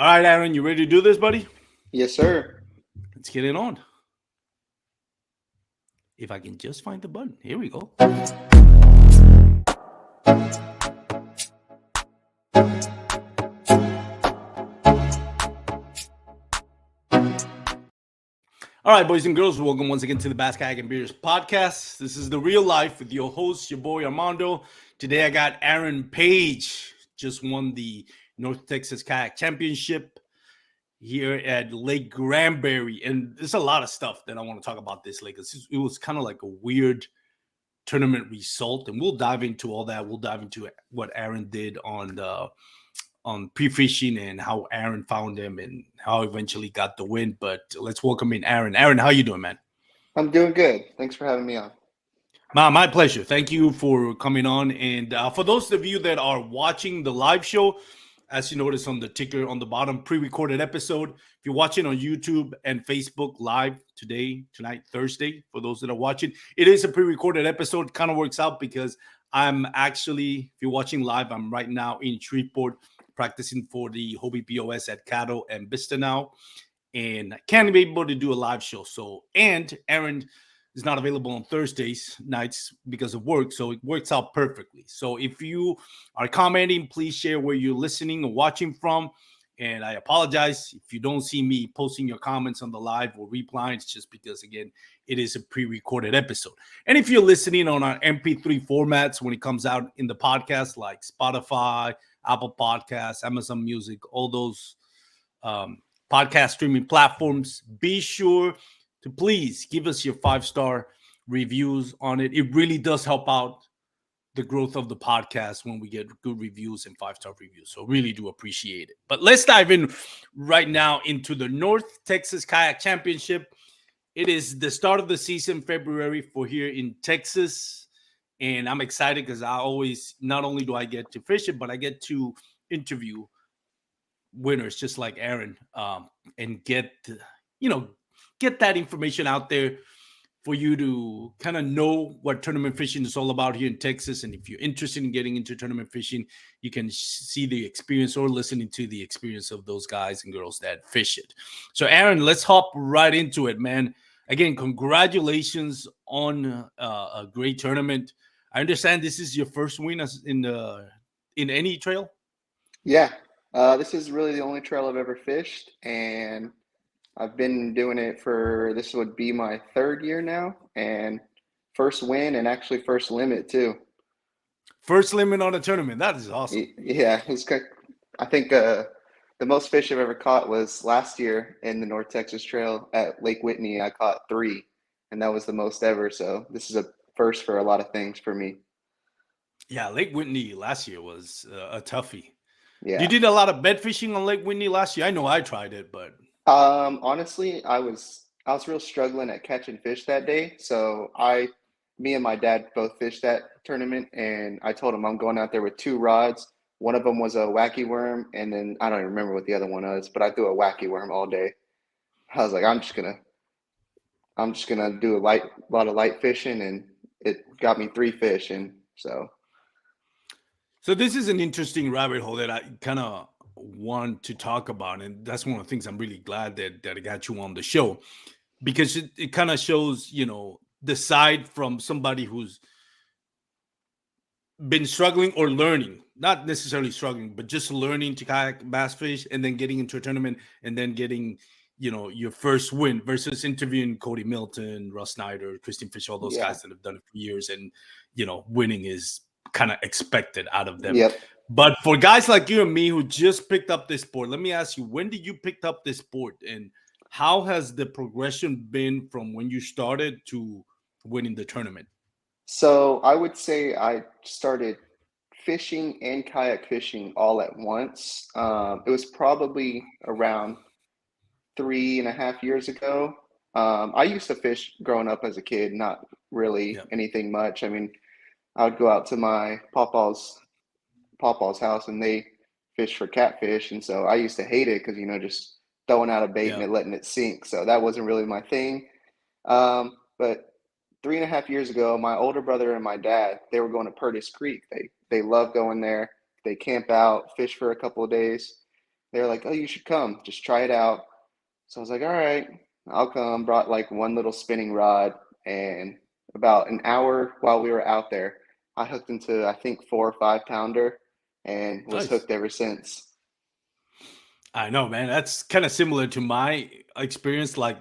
All right, Aaron, you ready to do this, buddy? Yes, sir. Let's get it on. If I can just find the button. Here we go. All right, boys and girls, welcome once again to the Basket and Beers podcast. This is the real life with your host, your boy Armando. Today I got Aaron Page, just won the North Texas Kayak Championship here at Lake Granbury. And there's a lot of stuff that I want to talk about this lake. It was kind of like a weird tournament result, and we'll dive into all that. We'll dive into what Aaron did on pre-fishing and how Aaron found him and how eventually got the win. But let's welcome in Aaron. Aaron, how you doing, man? I'm doing good. Thanks for having me on. My pleasure. Thank you for coming on. And for those of you that are watching the live show, as you notice on the ticker on the bottom, pre-recorded episode. If you're watching on YouTube and Facebook live tonight, Thursday, for those that are watching, it is a pre-recorded episode. Kind of works out because I'm actually, if you're watching live, I'm right now in Shreveport practicing for the Hobie POS at Caddo and Vista now. And I can't be able to do a live show. So, and Aaron is not available on Thursdays nights because of work, so it works out perfectly. So if you are commenting, please share where you're listening or watching from. And I apologize if you don't see me posting your comments on the live or replying. It's just because, again, it is a pre-recorded episode. And if you're listening on our MP3 formats when it comes out in the podcast, like Spotify, Apple Podcasts, Amazon Music, all those podcast streaming platforms, be sure to please give us your 5-star reviews on it. It really does help out the growth of the podcast when we get good reviews and 5-star reviews. So really do appreciate it. But let's dive in right now into the North Texas Kayak Championship. It is the start of the season, February, for here in Texas. And I'm excited because I always, not only do I get to fish it, but I get to interview winners just like Aaron and get that information out there for you to kind of know what tournament fishing is all about here in Texas. And if you're interested in getting into tournament fishing, you can see the experience or listening to the experience of those guys and girls that fish it. So Aaron, let's hop right into it, man. Again, congratulations on a great tournament. I understand this is your first win in any trail. Yeah, this is really the only trail I've ever fished, and I've been doing it for, this would be my third year now, and first win and actually first limit too. First limit on a tournament. That is awesome. Yeah, I think the most fish I've ever caught was last year in the North Texas Trail at Lake Whitney. I caught 3, and that was the most ever. So this is a first for a lot of things for me. Yeah, Lake Whitney last year was a toughie. Yeah. You did a lot of bed fishing on Lake Whitney last year. I know I tried it, but Honestly, I was real struggling at catching fish that day. So me and my dad both fished that tournament, and I told him I'm going out there with 2 rods. One of them was a wacky worm, and then I don't even remember what the other one was, but I threw a wacky worm all day. I was like, I'm just gonna do a lot of light fishing, and it got me 3 fish, and so this is an interesting rabbit hole that I kind of want to talk about, and that's one of the things I'm really glad that I got you on the show, because it kind of shows, the side from somebody who's been struggling or learning, not necessarily struggling, but just learning to kayak bass fish and then getting into a tournament and then getting, your first win versus interviewing Cody Milton, Russ Snyder, Christian Fish, all those yeah. guys that have done it for years. And, winning is kind of expected out of them. Yep. But for guys like you and me who just picked up this sport, let me ask you, when did you pick up this sport and how has the progression been from when you started to winning the tournament? So I would say I started fishing and kayak fishing all at once. It was probably around 3.5 years ago. I used to fish growing up as a kid, not really anything much. I mean, I would go out to my pawpaw's house and they fish for catfish, and so I used to hate it because just throwing out a bait and letting it sink. So that wasn't really my thing. But 3.5 years ago, my older brother and my dad, they were going to Purtis Creek. They love going there. They camp out, fish for a couple of days. They're like, "Oh, you should come. Just try it out." So I was like, "All right, I'll come." Brought like one little spinning rod, and about an hour while we were out there, I hooked into I think 4 or 5 pounder, and was Nice. hooked ever since. I know, man. That's kind of similar to my experience. Like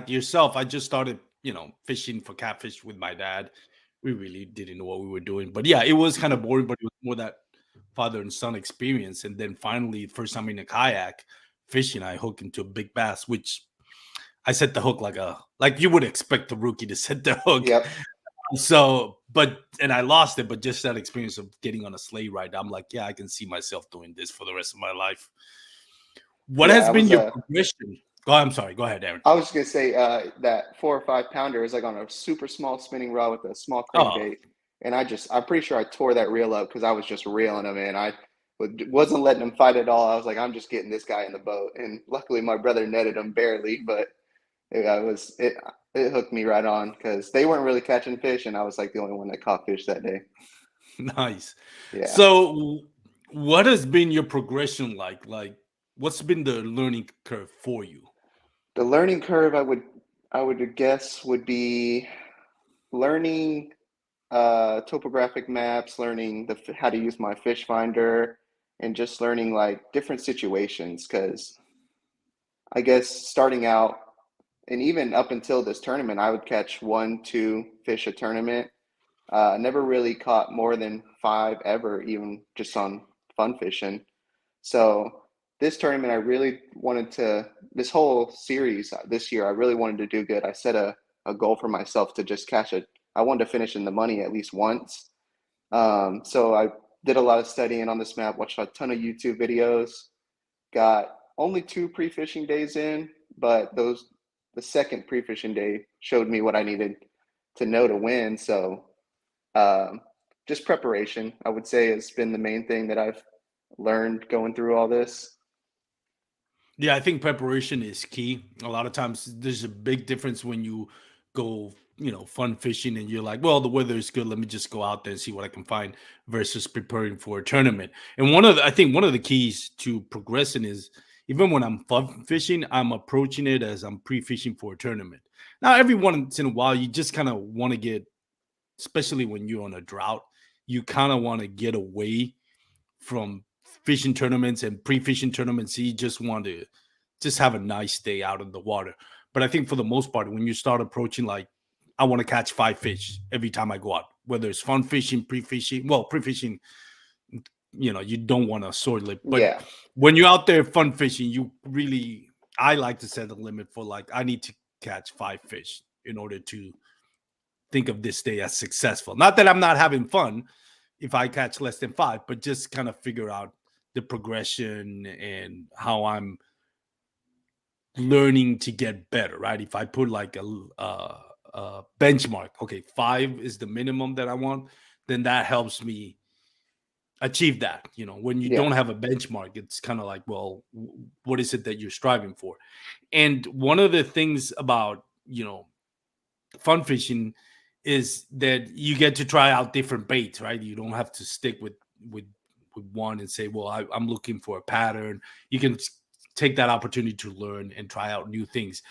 yourself, I just started, fishing for catfish with my dad. We really didn't know what we were doing, but yeah, it was kind of boring. But it was more that father and son experience. And then finally, first time in a kayak fishing, I hooked into a big bass, which I set the hook like you would expect a rookie to set the hook. Yep. So, and I lost it, but just that experience of getting on a sleigh ride, I'm like, yeah, I can see myself doing this for the rest of my life. What Yeah, has been your progression? Oh, I'm sorry. Go ahead, Aaron. I was just gonna say that 4 or 5 pounder is like on a super small spinning rod with a small Oh, crankbait, and I'm pretty sure I tore that reel up because I was just reeling him in. I wasn't letting him fight at all. I was like, I'm just getting this guy in the boat, and luckily my brother netted him barely, but it hooked me right on because they weren't really catching fish, and I was like the only one that caught fish that day. nice. Yeah, So, what has been your progression like? Like, what's been the learning curve for you? the learning curve I would guess would be learning topographic maps, learning how to use my fish finder, and just learning like different situations. Because I guess starting out and even up until this tournament, I would catch 1, 2 fish a tournament. Never really caught more than 5 ever, even just on fun fishing. So this tournament, I really wanted to. This whole series this year, I really wanted to do good. I set a goal for myself to just catch it. I wanted to finish in the money at least once. So I did a lot of studying on this map, watched a ton of YouTube videos, got only 2 pre-fishing days in, but the second pre-fishing day showed me what I needed to know to win. So um, just preparation, I would say, has been the main thing that I've learned going through all this. Yeah, I think preparation is key. A lot of times there's a big difference when you go, fun fishing and you're like, well, the weather is good. Let me just go out there and see what I can find versus preparing for a tournament. And I think one of the keys to progressing is even when I'm fun fishing, I'm approaching it as I'm pre-fishing for a tournament. Now, every once in a while, you just kind of want to get, especially when you're on a drought, you kind of want to get away from fishing tournaments and pre-fishing tournaments. You just want to just have a nice day out in the water. But I think for the most part, when you start approaching like, I want to catch 5 fish every time I go out, whether it's fun fishing, pre-fishing. Well, pre-fishing, you don't want to sword lip, but Yeah, when you're out there fun fishing, I like to set a limit for like, I need to catch 5 fish in order to think of this day as successful. Not that I'm not having fun if I catch less than 5, but just kind of figure out the progression and how I'm learning to get better, right? If I put like a benchmark, okay, 5 is the minimum that I want, then that helps me achieve that. When you yeah, don't have a benchmark, it's kind of like, well, what is it that you're striving for? And one of the things about, fun fishing is that you get to try out different baits, right? You don't have to stick with with one and say, well, I'm looking for a pattern. You can take that opportunity to learn and try out new things.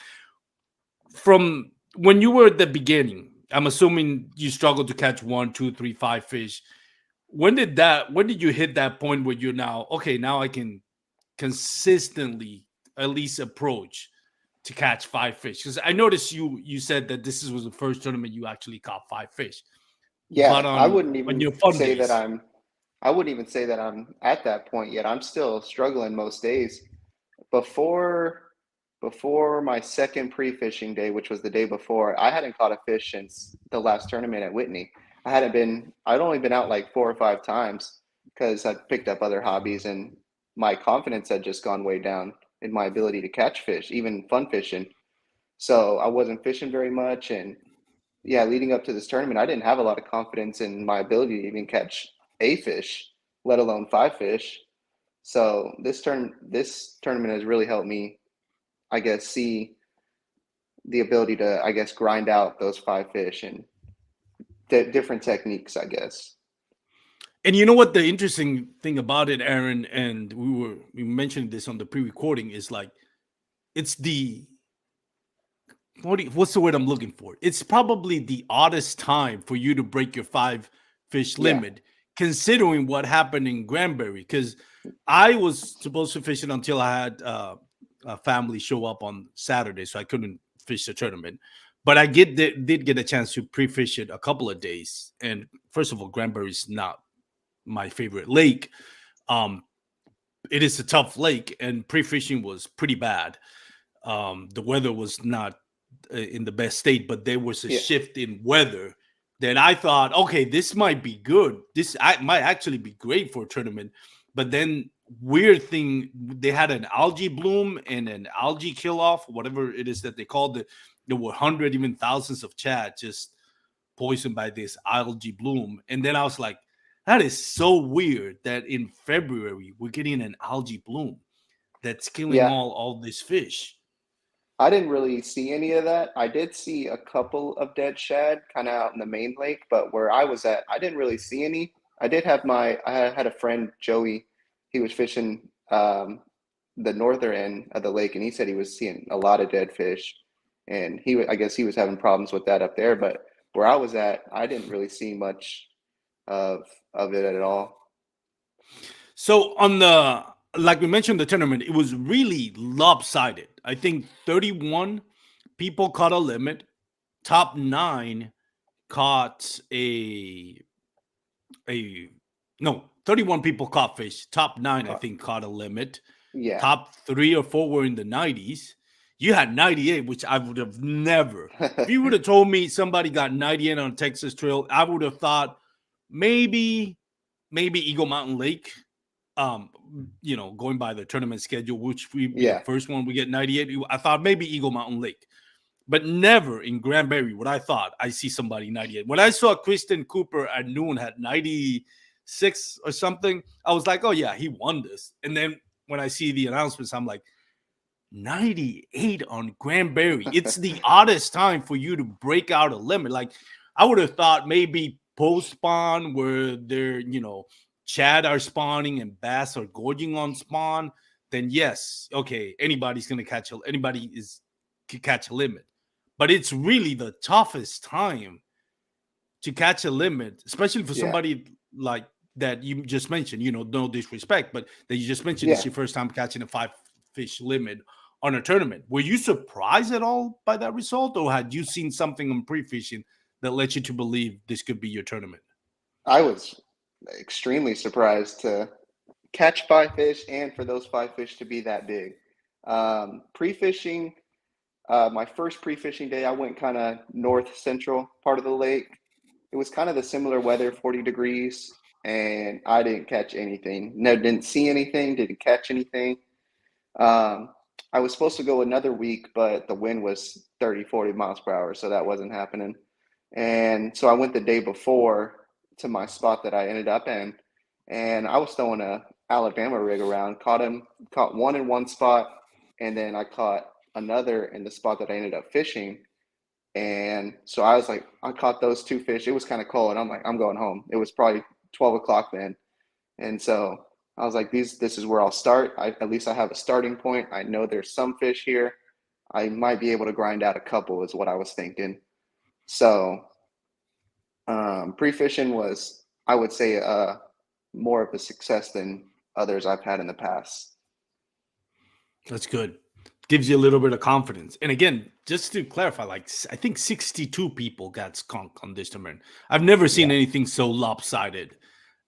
From when you were at the beginning, I'm assuming you struggled to catch 1, 2, 3, 5 fish. When did you hit that point where you're now, okay, now I can consistently at least approach to catch 5 fish? Because I noticed you said that was the first tournament you actually caught 5 fish, but yeah. on your fun days. I wouldn't even say that I'm at that point yet. I'm still struggling most days. Before before my second pre-fishing day, which was the day before, I hadn't caught a fish since the last tournament at Whitney. I'd only been out like 4 or 5 times because I'd picked up other hobbies, and my confidence had just gone way down in my ability to catch fish, even fun fishing. So I wasn't fishing very much. And yeah, leading up to this tournament, I didn't have a lot of confidence in my ability to even catch a fish, let alone 5 fish. So this tournament has really helped me, I guess, see the ability to, I guess, grind out those 5 fish and different techniques, I guess. And you know what the interesting thing about it, Aaron, and we mentioned this on the pre-recording, is like it's the what's the word I'm looking for? It's probably the oddest time for you to break your 5 fish Yeah. limit, considering what happened in Granbury. Because I was supposed to fish it until I had a family show up on Saturday, so I couldn't fish the tournament. But I did get a chance to pre-fish it a couple of days. And first of all, Granbury is not my favorite lake. Um, it is a tough lake, and pre-fishing was pretty bad. The weather was not in the best state, but there was a Yeah. shift in weather that I thought, okay, this might be good. Might actually be great for a tournament. But then, weird thing, they had an algae bloom and an algae kill off, whatever it is that they called it. There were hundred, even thousands of chat just poisoned by this algae bloom. And then I was like, that is so weird that in February we're getting an algae bloom that's killing Yeah. all these fish. I didn't really see any of that. I did see a couple of dead shad kind of out in the main lake, but where I was at, I didn't really see any. I had a friend, Joey, he was fishing the northern end of the lake, and he said he was seeing a lot of dead fish. And I guess he was having problems with that up there. But where I was at, I didn't really see much of of it at all. So on the like we mentioned the tournament, it was really lopsided. I think 31 people caught a limit. Top 9 caught a no, 31 people caught fish. Top 9 I Caught. think caught a limit. Yeah. Top 3 or 4 were in the 90s. You had 98, which I would have never. If you would have told me somebody got 98 on Texas Trail, I would have thought maybe Eagle Mountain Lake. Going by the tournament schedule, which we be the Yeah. first one we get 98. I thought maybe Eagle Mountain Lake, but never in Granbury what I thought I see somebody 98. When I saw Kristen Cooper at noon had 96 or something, I was like, oh yeah, he won this. And then when I see the announcements, I'm like, 98 on Granbury. It's the oddest time for you to break out a limit. Like I would have thought maybe post spawn where they're, Chad are spawning and bass are gorging on spawn, then yes, okay, anybody is could catch a limit. But it's really the toughest time to catch a limit, especially for Yeah. somebody like that you just mentioned, no disrespect, but that you just mentioned it's Yeah. your first time catching a 5 fish limit on a tournament. Were you surprised at all by that result, or had you seen something on pre-fishing that led you to believe this could be your tournament? I was extremely surprised to catch 5 fish and for those 5 fish to be that big. Pre-fishing, my first pre-fishing day, I went kind of north central part of the lake. It was kind of the similar weather, 40 degrees, and I didn't catch anything. No, didn't see anything, didn't catch anything. Um, I was supposed to go another week, but the wind was 30, 40 miles per hour, so that wasn't happening. And so I went the day before to my spot that I ended up in, and I was throwing a Alabama rig around, caught one in one spot, and then I caught another in the spot that I ended up fishing. And so I was like, I caught those 2 fish. It was kind of cold, and I'm like, I'm going home. It was probably 12 o'clock then. And so I was like, this is where I'll start. At least I have a starting point. I know there's some fish here. I might be able to grind out a couple, is what I was thinking. So pre-fishing was, I would say, more of a success than others I've had in the past. That's good. Gives you a little bit of confidence. And again, just to clarify, like I think 62 people got skunked on this tournament. I've never seen Yeah. anything so lopsided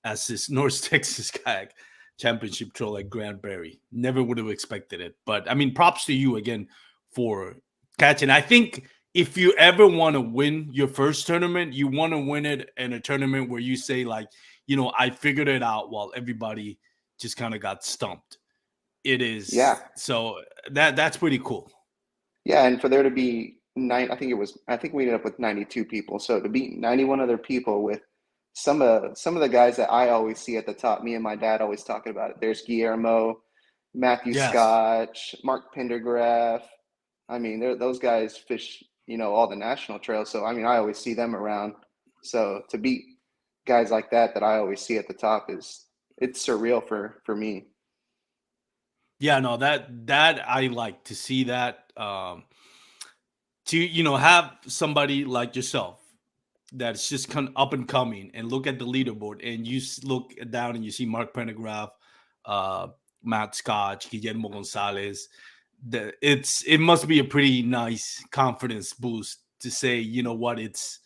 as this North Texas Kayak Championship Troll at Granbury. Never would have expected it. But I mean, props to you again for catching. I think if you ever want to win your first tournament, you want to win it in a tournament where you say, like, I figured it out while everybody just kind of got stumped. It Yeah. is so that's pretty cool. Yeah. And for there to be I think we ended up with 92 people. So to beat 91 other people with some of the guys that I always see at the top, me and my dad always talking about it. There's Guillermo, Matthew Yes. Scotch, Mark Pendergraph. I mean, those guys fish, all the national trails. So I mean, I always see them around. So to beat guys like that I always see at the top it's surreal for me. Yeah, no, that I like to see that. To have somebody like yourself that's just up and coming, and look at the leaderboard, and you look down and you see Mark Pendergraph, uh, Matt Scotch, Guillermo Gonzalez. It must be a pretty nice confidence boost to say, you know what, it's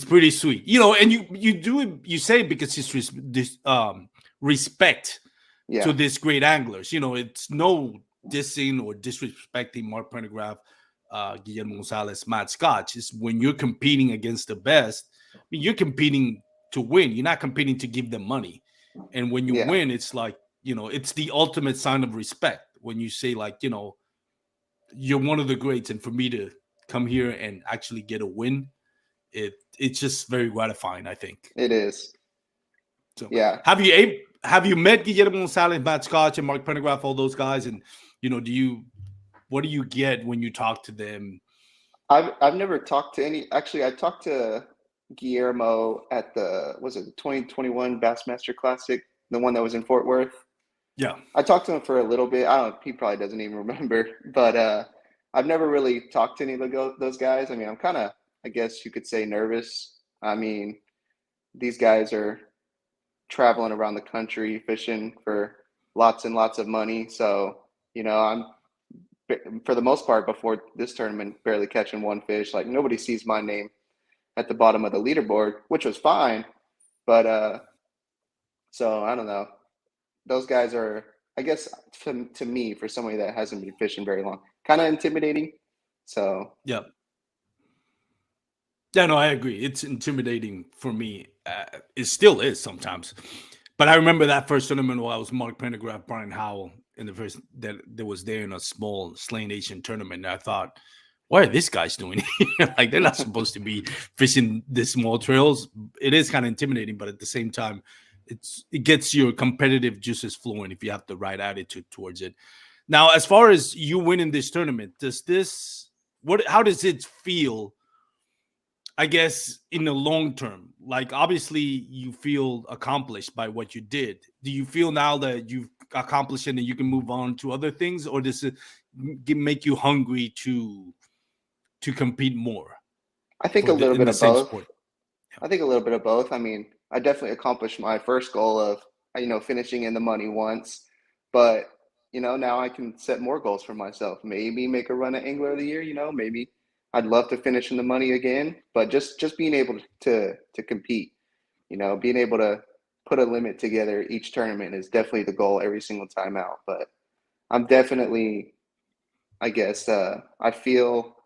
pretty sweet, and you do it, you say it because it's respect to Yeah, this great anglers. It's no dissing or disrespecting Mark Pendergraph, Guillermo Gonzalez, Matt Scotch. Is when you're competing against the best. I mean, you're competing to win. You're not competing to give them money. And when you yeah, win, it's like, it's the ultimate sign of respect when you say, like, you're one of the greats, and for me to come here and actually get a win, it's just very gratifying, I think. it is. So, Yeah. have you met Guillermo Gonzalez, Matt Scotch, and Mark Pendergraph, all those guys? And what do you get when you talk to them? I've never talked to any. Actually, I talked to Guillermo at was it the 2021 Bassmaster Classic, the one that was in Fort Worth. Yeah, I talked to him for a little bit. I don't. He probably doesn't even remember. But I've never really talked to any of those guys. I mean, I'm kind of, I guess you could say, nervous. I mean, these guys are traveling around the country fishing for lots and lots of money. So, I'm for the most part before this tournament barely catching one fish. Like nobody sees my name at the bottom of the leaderboard, which was fine. But so I don't know. Those guys are, I guess, to me, for somebody that hasn't been fishing very long, kind of intimidating. So yeah, yeah. No, I agree. It's intimidating for me. It still is sometimes. But I remember that first tournament while I was Mark Pendergraph, Brian Howell in the first that was there in a small Slay Nation tournament. And I thought, what are these guys doing here? Like, they're not supposed to be fishing this small trails. It is kind of intimidating, but at the same time, it gets your competitive juices flowing if you have the right attitude towards it. Now, as far as you winning this tournament, how does it feel, I guess, in the long term? Like, obviously, you feel accomplished by what you did. Do you feel now that you've accomplished it and you can move on to other things, or does it make you hungry to compete more I think a little in bit the of same both. sport? I think a little bit of both. I mean, I definitely accomplished my first goal of, finishing in the money once, but now I can set more goals for myself. Maybe make a run at Angler of the Year. Maybe I'd love to finish in the money again, but just being able to compete, being able to put a limit together each tournament is definitely the goal every single time out. But I'm definitely, I guess, I feel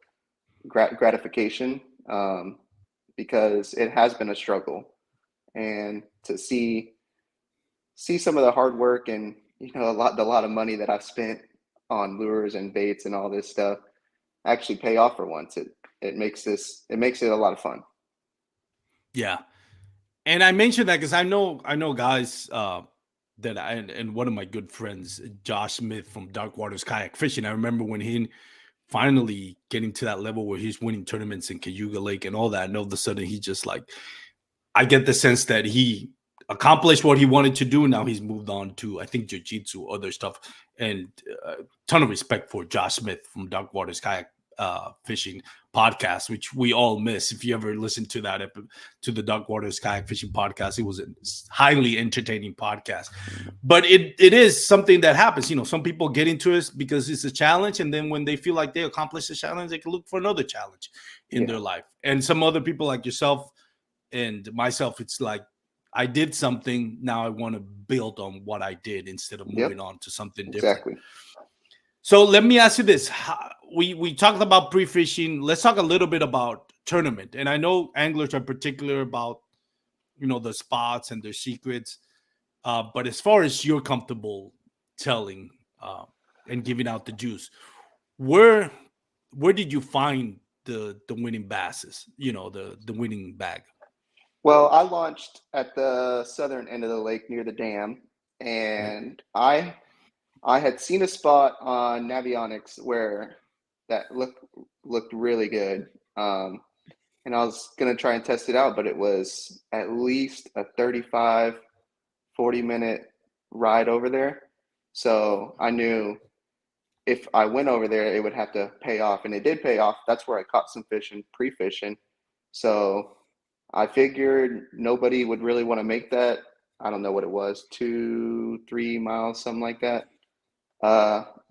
gratification, because it has been a struggle, and to see some of the hard work and a lot of money that I've spent on lures and baits and all this stuff actually pay off for once. It makes it a lot of fun. Yeah. And I mentioned that because I know guys, that and one of my good friends, Josh Smith from Dark Waters Kayak Fishing. I remember when he finally getting to that level where he's winning tournaments in Cayuga Lake and all that, and all of a sudden he just, like, I get the sense that he accomplished what he wanted to do. Now he's moved on to, I think, jiu-jitsu, other stuff, and ton of respect for Josh Smith from Dark Waters Kayak Fishing podcast, which we all miss. If you ever listen to to the Dark Waters Kayak Fishing podcast, it was a highly entertaining podcast. But it is something that happens. Some people get into it because it's a challenge, and then when they feel like they accomplish the challenge, they can look for another challenge in Yeah. their life. And some other people like yourself and myself, it's like, I did something, now I want to build on what I did instead of moving Yep. on to something different. Exactly. So let me ask you this. We talked about pre-fishing. Let's talk a little bit about tournament. And I know anglers are particular about, the spots and their secrets. But as far as you're comfortable telling, and giving out the juice, where where did you find the winning basses? The winning bag. Well, I launched at the southern end of the lake near the dam, Right. and I had seen a spot on Navionics where that looked really good. Um, and I was going to try and test it out, but it was at least a 35, 40-minute ride over there. So I knew if I went over there, it would have to pay off, and it did pay off. That's where I caught some fishing, pre-fishing. So I figured nobody would really want to make that. I don't know what it was, 2, 3 miles, something like that.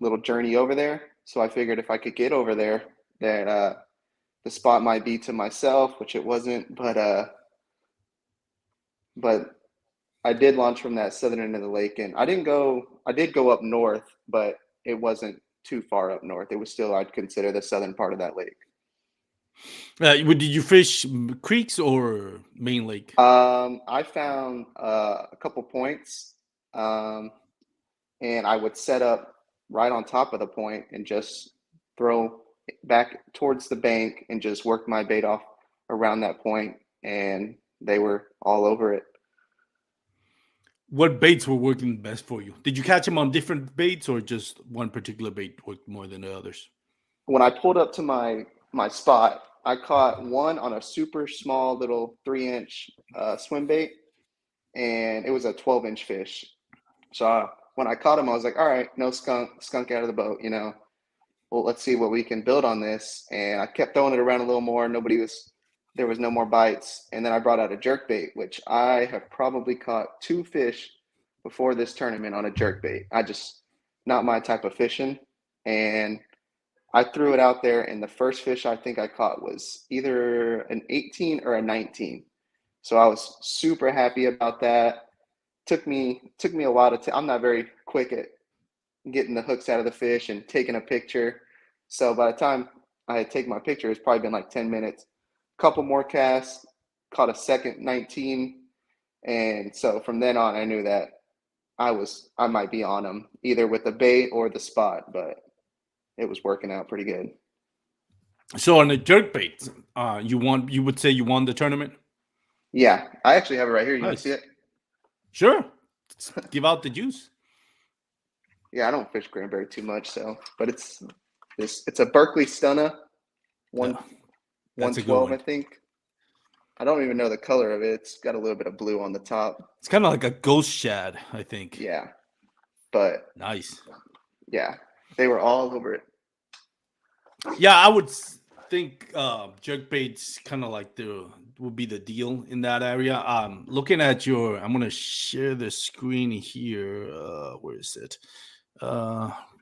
Little journey over there. So I figured if I could get over there, that the spot might be to myself, which it wasn't. But I did launch from that southern end of the lake, and I didn't go. I did go up north, but it wasn't too far up north. It was still, I'd consider, the southern part of that lake. Did you fish creeks or main lake? I found a couple points, um, and I would set up right on top of the point and just throw back towards the bank and just work my bait off around that point, and they were all over it. What baits were working best for you? Did you catch them on different baits or just one particular bait worked more than the others? When I pulled up to my spot, I caught one on a super small little 3-inch swim bait, and it was a 12-inch fish. So when I caught him, I was like, all right, no skunk out of the boat, you know. Well, let's see what we can build on this. And I kept throwing it around a little more. There was no more bites. And then I brought out a jerk bait, which I have probably caught 2 fish before this tournament on a jerk bait. Not my type of fishing. And I threw it out there, and the first fish I think I caught was either an 18 or a 19. So I was super happy about that. Took me a while to. I'm not very quick at getting the hooks out of the fish and taking a picture. So by the time I had taken my picture, it's probably been like 10 minutes. Couple more casts, caught a second 19, and so from then on, I knew that I might be on them either with the bait or the spot, but it was working out pretty good. So on the jerk bait, you would say you won the tournament? Yeah, I actually have it right here. You want to see Nice. it? Sure. Give out the juice. Yeah, I don't fish Granbury too much, but it's a Berkeley Stunna, one Yeah, that's a good 112, I one. think. I don't even know the color of it. It's got a little bit of blue on the top. It's kind of like a ghost shad, I think. Yeah, but Nice. yeah, they were all over it. Yeah, I would think jerk baits kind of like would be the deal in that area. Looking at I'm gonna share the screen here. Where is it?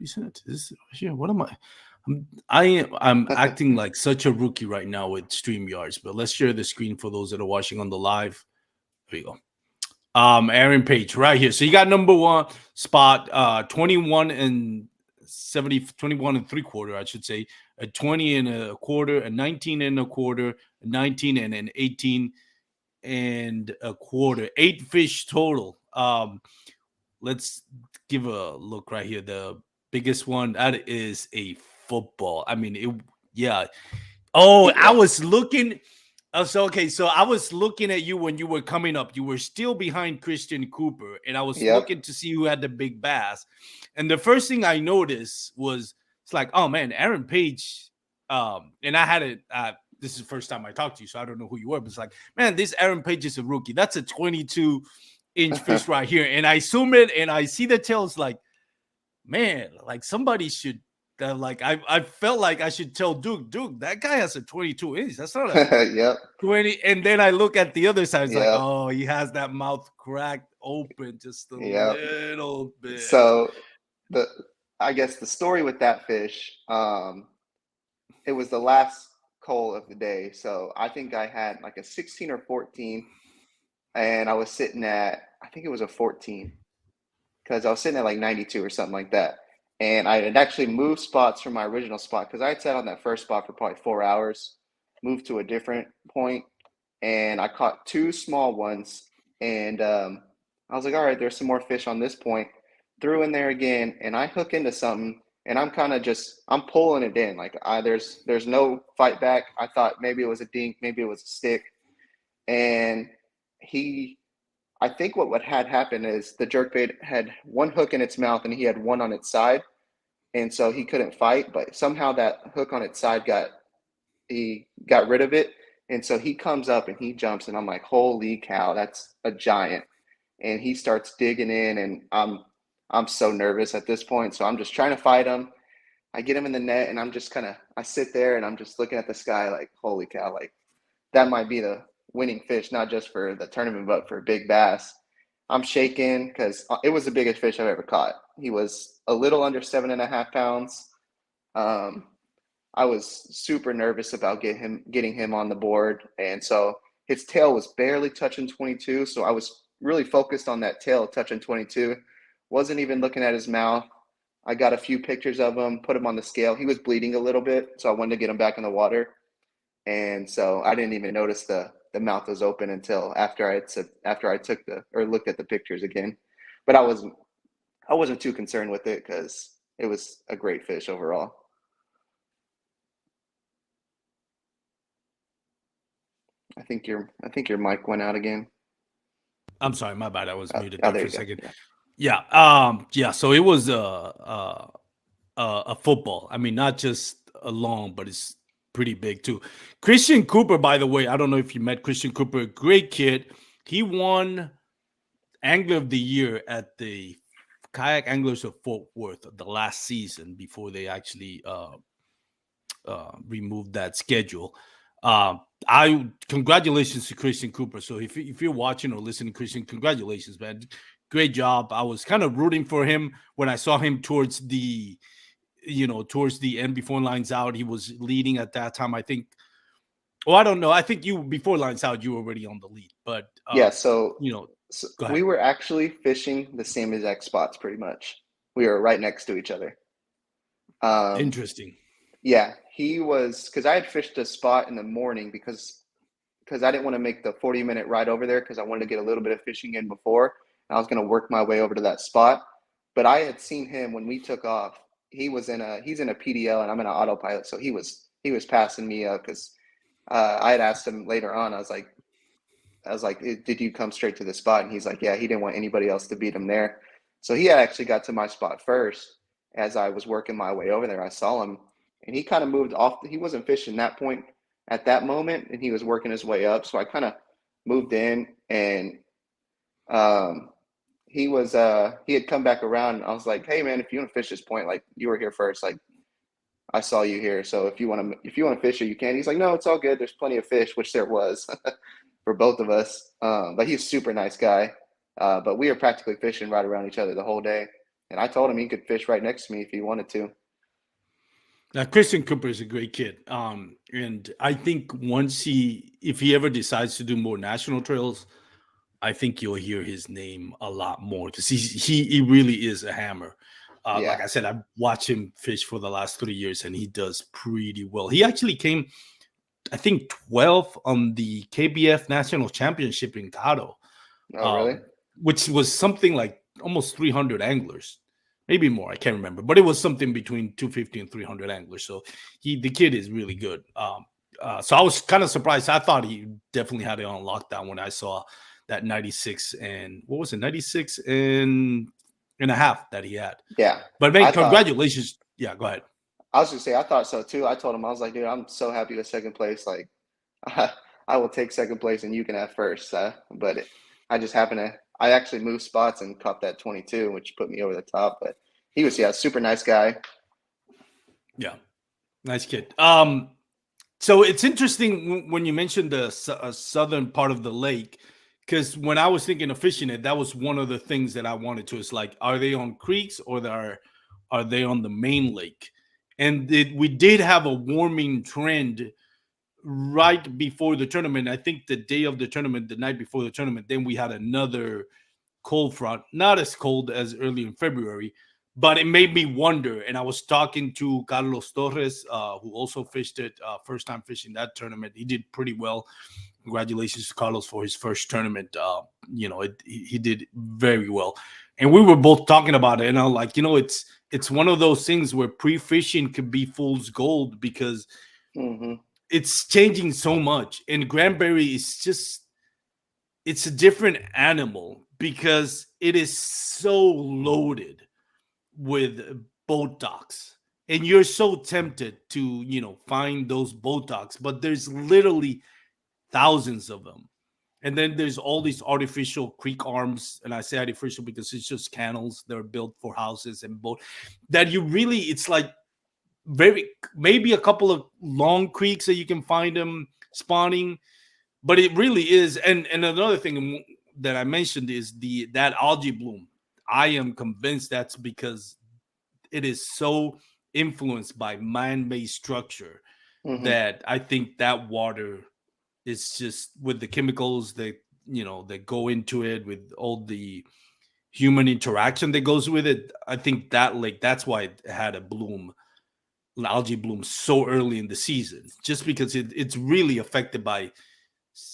Recent is here. What am I? I'm acting like such a rookie right now with StreamYards, but let's share the screen for those that are watching on the live. There you go. Aaron Page right here. So you got number one spot, 21 and 70, 21 and 3/4, I should say, a 20 and a quarter, a 19 and a quarter, a 19 and an 18 and a quarter, 8 fish total. Let's give a look right here. The biggest one, that is a football. I mean, yeah. Oh, I Yeah. was looking. So I was looking at you when you were coming up. You were still behind Christian Cooper, and I was Yep. looking to see who had the big bass. And the first thing I noticed was it's like, oh man, Aaron Page. And I had it. This is the first time I talked to you, so I don't know who you were. But it's like, man, this Aaron Page is a rookie. That's a 22-inch fish right here. And I zoom it, and I see the tails. Like, man, like somebody should. I felt like I should tell Duke, that guy has a 22 inch. That's not a Yep. 20. And then I look at the other side. It's like, Yep. oh, he has that mouth cracked open just a Yep. little bit. So I guess the story with that fish, it was the last coal of the day. So I think I had like a 16 or 14, and I was sitting at, I think it was a 14, because I was sitting at like 92 or something like that. And I had actually moved spots from my original spot because I had sat on that first spot for probably 4 hours, moved to a different point, and I caught 2 small ones. And I was like, all right, there's some more fish on this point. Threw in there again, and I hook into something, and I'm pulling it in. Like there's no fight back. I thought maybe it was a dink, maybe it was a stick, and I think what had happened is the jerkbait had one hook in its mouth and he had one on its side, and so he couldn't fight. But somehow that hook on its side he got rid of it, And so he comes up and he jumps, and I'm like, holy cow, that's a giant. And he starts digging in, and I'm so nervous at this point. So I'm just trying to fight him. I get him in the net, and I'm just I sit there and I'm just looking at the sky like, holy cow, like that might be the winning fish, not just for the tournament, but for big bass. I'm shaking because it was the biggest fish I've ever caught. He was a little under 7.5 pounds. Um, I was super nervous about getting him on the board, and so his tail was barely touching 22. So I was really focused on that tail touching 22. Wasn't even looking at his mouth. I got a few pictures of him, put him on the scale. He was bleeding a little bit, so I wanted to get him back in the water. And so I didn't even notice the mouth was open until after I took the or looked at the pictures again. But I wasn't too concerned with it because it was a great fish overall. I think your mic went out again. I'm sorry, my bad. I was muted Oh, there there for a you go. second. Yeah. Yeah. So it was a football. I mean, not just a long, but it's pretty big too. Christian Cooper, by the way, I don't know if you met Christian Cooper, great kid. He won Angler of the Year at the Kayak Anglers of Fort Worth the last season before they actually removed that schedule. I congratulations to Christian Cooper. So if you're watching or listening, Christian, congratulations, man. Great job. I was kind of rooting for him when I saw him towards the end before lines out. He was leading at that time. I think. Well, I don't know. I think you before lines out, you were already on the lead. But Yeah, so, go we ahead. were actually fishing the same exact spots pretty much. We were right next to each other. Um, Interesting. yeah, he was because I had fished a spot in the morning because I didn't want to make the 40-minute ride over there because I wanted to get a little bit of fishing in before. I was going to work my way over to that spot. But I had seen him when we took off. He's in a PDL and I'm in an autopilot, so he was passing me up because I had asked him later on. I was like, did you come straight to the spot? And he's like, yeah, he didn't want anybody else to beat him there. So he had actually got to my spot first. As I was working my way over there, I saw him, and he kind of moved off. He wasn't fishing that point at that moment, and he was working his way up. So I kind of moved in, and um, he had come back around. And I was like, hey man, if you want to fish this point, like you were here first, like I saw you here. So if you want to fish it, you can. He's like, no, it's all good. There's plenty of fish, which there was for both of us. But he's a super nice guy. But we were practically fishing right around each other the whole day. And I told him he could fish right next to me if he wanted to. Now, Christian Cooper is a great kid. And I think if he ever decides to do more national trails, I think you'll hear his name a lot more because he really is a hammer. Like Yeah. I said, I've watched him fish for the last 3 years, and he does pretty well. He actually came, I think, 12th on the KBF National Championship in Cado, Oh, really? which was something like almost 300 anglers, maybe more. I can't remember, but it was something between 250 and 300 anglers. So the kid is really good. So I was kind of surprised. I thought he definitely had it on lockdown when I saw that 96 and what was it, 96 and a half that he had. Yeah. But man, I thought congratulations. Yeah, go ahead. I was gonna say I thought so too. I told him I was like, dude, I'm so happy with second place. Like, I will take second place and you can have first. I just happened to. I actually moved spots and caught that 22, which put me over the top. But he was, yeah, super nice guy. Yeah, nice kid. So it's interesting when you mentioned the southern part of the lake, because when I was thinking of fishing it, that was one of the things that I wanted to. It's like, are they on creeks or are they on the main lake? And we did have a warming trend right before the tournament. I think the day of the tournament, the night before the tournament, then we had another cold front, not as cold as early in February, but it made me wonder. And I was talking to Carlos Torres, who also fished it, first time fishing that tournament. He did pretty well. Congratulations to Carlos for his first tournament. He did very well. And we were both talking about it, and I'm like, it's one of those things where pre-fishing could be fool's gold because Hmm. it's changing so much. And Granbury is it's a different animal because it is so loaded with boat docks, and you're so tempted to find those boat docks, but there's literally thousands of them. And then there's all these artificial creek arms, and I say artificial because it's just canals that are built for houses and boat. That you really, it's like very maybe a couple of long creeks that you can find them spawning, but it really is. And another thing that I mentioned is that algae bloom. I am convinced that's because it is so influenced by man-made structure Hmm. that I think that water is just with the chemicals that that go into it, with all the human interaction that goes with it. I think that like that's why it had a bloom, an algae bloom so early in the season, just because it's really affected by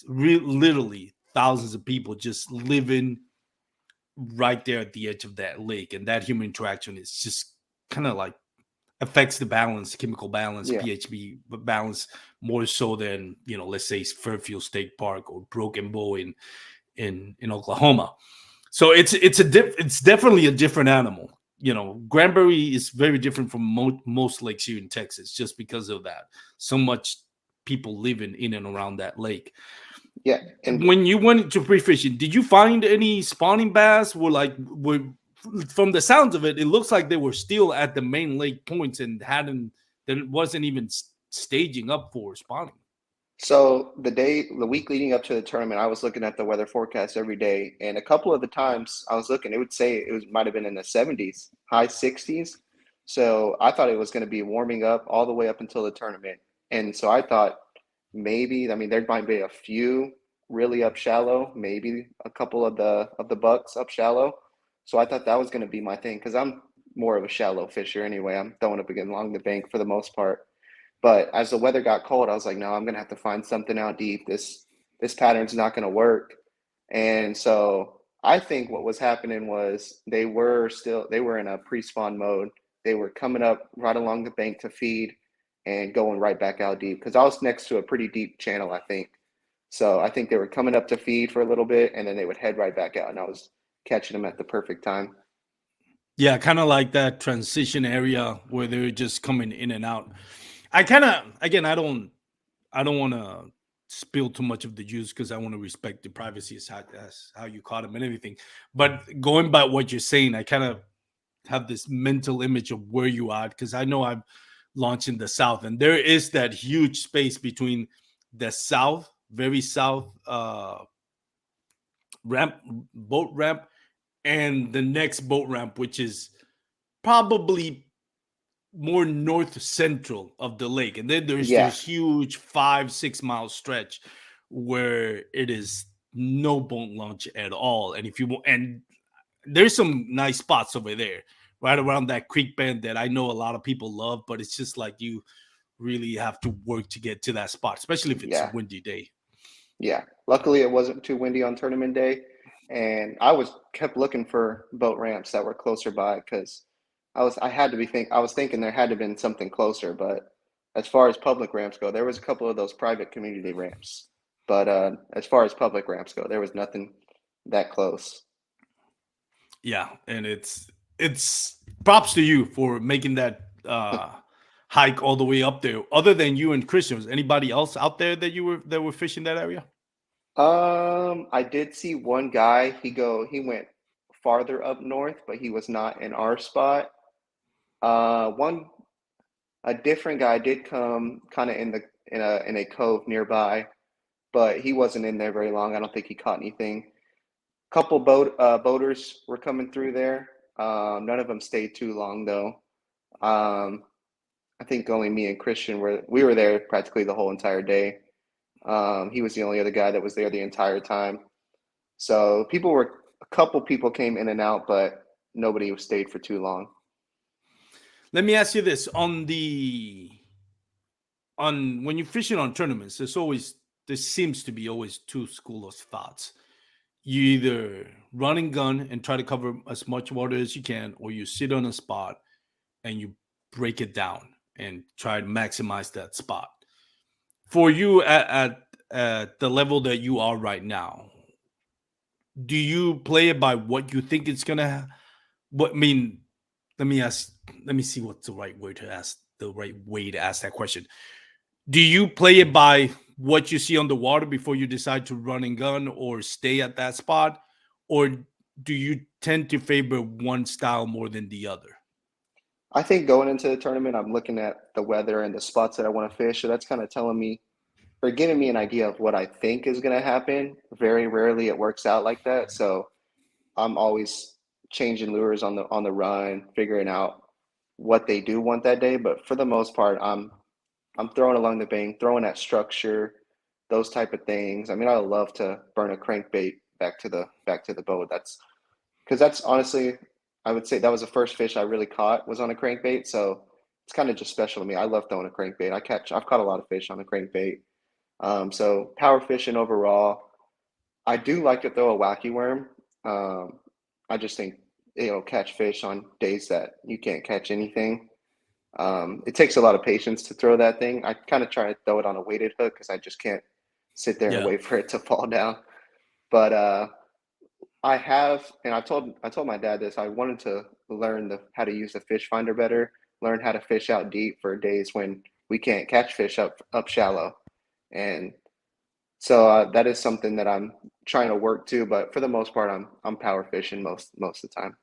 literally thousands of people just living right there at the edge of that lake, and that human interaction is just kind of like affects the balance, chemical balance, Yeah. pHb balance, more so than let's say Fairfield State Park or Broken Bow in Oklahoma. So it's definitely a different animal. Granbury is very different from most lakes here in Texas, just because of that. So much people living in and around that lake. Yeah. And When you went into pre-fishing, did you find any spawning bass? Were from the sounds of it, it looks like they were still at the main lake points and hadn't that wasn't even staging up for spawning. so the week leading up to the tournament, I was looking at the weather forecast every day, and a couple of the times I was looking, it would say might have been in the 70s, high 60s. So I thought it was going to be warming up all the way up until the tournament, and so I thought maybe, I mean, there might be a few really up shallow, maybe a couple of the bucks up shallow. So I thought that was going to be my thing because I'm more of a shallow fisher anyway. I'm throwing up again along the bank for the most part. But as the weather got cold, I was like, no, I'm gonna have to find something out deep. This pattern's not gonna work. And so I think what was happening was they were in a pre-spawn mode. They were coming up right along the bank to feed and going right back out deep because I was next to a pretty deep channel, I think. So I think they were coming up to feed for a little bit and then they would head right back out, and I was catching them at the perfect time. Yeah, kind of like that transition area where they're just coming in and out. I kind of again, I don't want to spill too much of the juice because I want to respect the privacy as how you caught them and everything. But going by what you're saying, I kind of have this mental image of where you are, because I know I've launched in the south, and there is that huge space between the south, very south ramp, boat ramp, and the next boat ramp, which is probably more north central of the lake. And then there's Yeah, this huge 5-6 mile stretch where it is no boat launch at all. And if you want, and there's some nice spots over there right around that creek bend that I know a lot of people love, but it's just like you really have to work to get to that spot, especially if it's a yeah. windy day. Yeah, luckily it wasn't too windy on tournament day, and I was kept looking for boat ramps that were closer by because I was thinking there had to have been something closer, but as far as public ramps go, there was a couple of those private community ramps, but as far as public ramps go, there was nothing that close. Yeah, and it's props to you for making that hike all the way up there. Other than you and Christian, was anybody else out there that were fishing that area? I did see one guy. He went farther up north, but he was not in our spot. One A different guy did come kind of in a cove nearby, but he wasn't in there very long. I don't think he caught anything. Couple boaters were coming through there. None of them stayed too long though. Um, I think only me and Christian were there practically the whole entire day. He was the only other guy that was there the entire time. So a couple people came in and out, but nobody stayed for too long. Let me ask you this: on when you're fishing on tournaments, there seems to be always two school of thoughts. You either run and gun and try to cover as much water as you can, or you sit on a spot and you break it down and try to maximize that spot. For you at the level that you are right now, do you play it by what you think it's gonna? What I mean, let me ask. Let me see what's the right way to ask. The right way to ask that question. Do you play it by what you see on the water before you decide to run and gun or stay at that spot, or do you tend to favor one style more than the other? I think going into the tournament, I'm looking at the weather and the spots that I want to fish. So that's kind of telling me or giving me an idea of what I think is going to happen. Very rarely it works out like that. So I'm always changing lures on the run, figuring out what they do want that day. But for the most part, I'm throwing along the bank, throwing at structure, those type of things. I mean, I love to burn a crankbait back to the boat. That's because that's honestly, I would say that was the first fish I really caught was on a crankbait. So it's kind of just special to me. I love throwing a crankbait. I've caught a lot of fish on a crankbait. So power fishing overall, I do like to throw a wacky worm. I just think it'll catch fish on days that you can't catch anything. It takes a lot of patience to throw that thing. I kind of try to throw it on a weighted hook because I just can't sit there and Yeah. wait for it to fall down. But I have, and I told my dad this. I wanted to learn how to use the fish finder better, learn how to fish out deep for days when we can't catch fish up shallow, and so that is something that I'm trying to work to. But for the most part, I'm power fishing most of the time.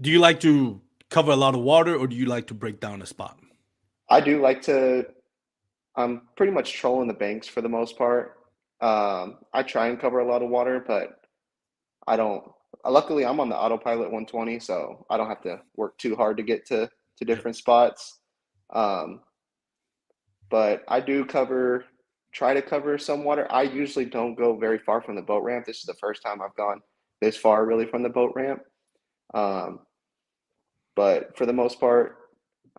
Do you like to cover a lot of water, or do you like to break down a spot? I do like to. I'm pretty much trolling the banks for the most part. I try and cover a lot of water, but I don't. Luckily, I'm on the autopilot 120, so I don't have to work too hard to get to Yeah. different spots. Um, but I do try to cover some water. I usually don't go very far from the boat ramp. This is the first time I've gone this far really from the boat ramp. Um, but for the most part,